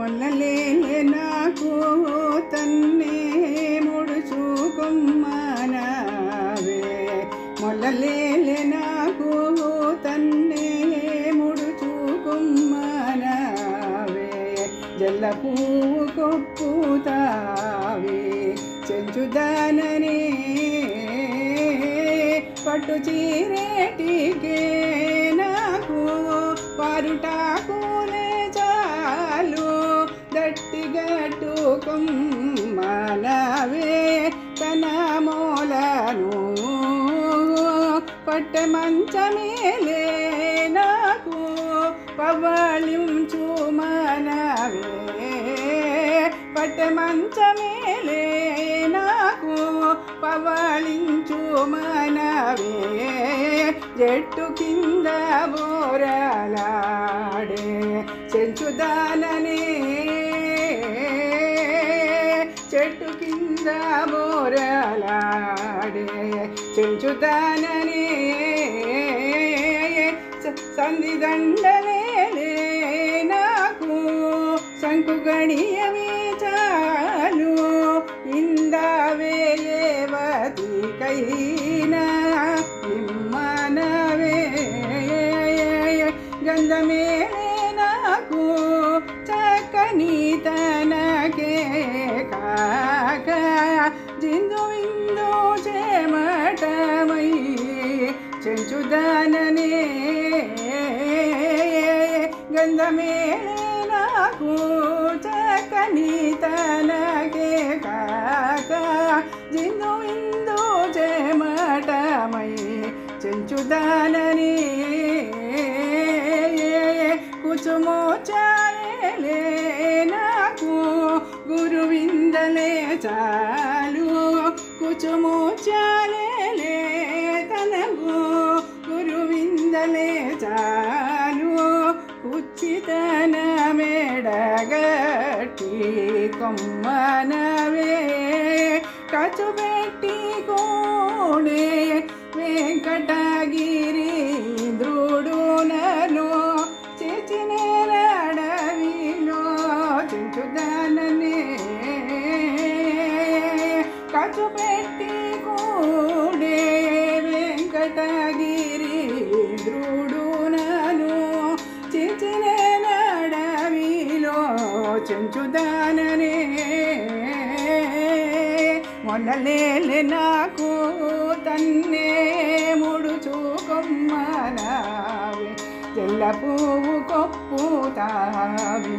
మొల్లలేలే నాకు తన్నే ముడుచుకొమ్మనవే మొల్లలేలే నాకు తన్నే ముడుచుకొమ్మనవే జల్ల పువ్వు కొప్పుతావి చెంచుదాననే పట్టు చీరేటికే నాకు పారుటాకులే చాలు దట్టిగట్టుకొమ్మనవే తన మూలను పట్టె మంచమేలే నాకు పవళించుమనవే పట్టె మంచమేలే నాకు పవళించుమనవే జట్టు కింద బోరలాడే చెంచుదాననే చెట్టు కింద బోరలాడే చెంచుదాననే సంధిదండలేలే నాకు శంకు గడియవి చాలు ఇందవేయవతికైనా ఇమ్మనవే గంధమేలే నాకు చక్కని తనకే కాక జిందు విందు చెమటమై చెంచుదాననే గంధమేలే నాకు చక్కని తనకే కాక జిందు విందు చెమటమై చెంచుదాననే కుచుమోచాలే నాకు గురువిందలే చాలు కుచుమోచాలే తనకు గురువిందలే చాలు ఉచితన మేడగట్టి కొమ్మనవే కచు పెట్టి కోడే వెంకటగిరి ద్రుడునను చేచినేరడవిలో చెంచుదాననే కచు పెట్టి కోడే వెంకటగిరి ద్రుడునను చేచినేరడవిలో చెంచుదాననే మొల్లలేలే నాకు తన్నే ముడుచుకొమ్మనవే తెల్ల పువ్వు కొప్పుతావి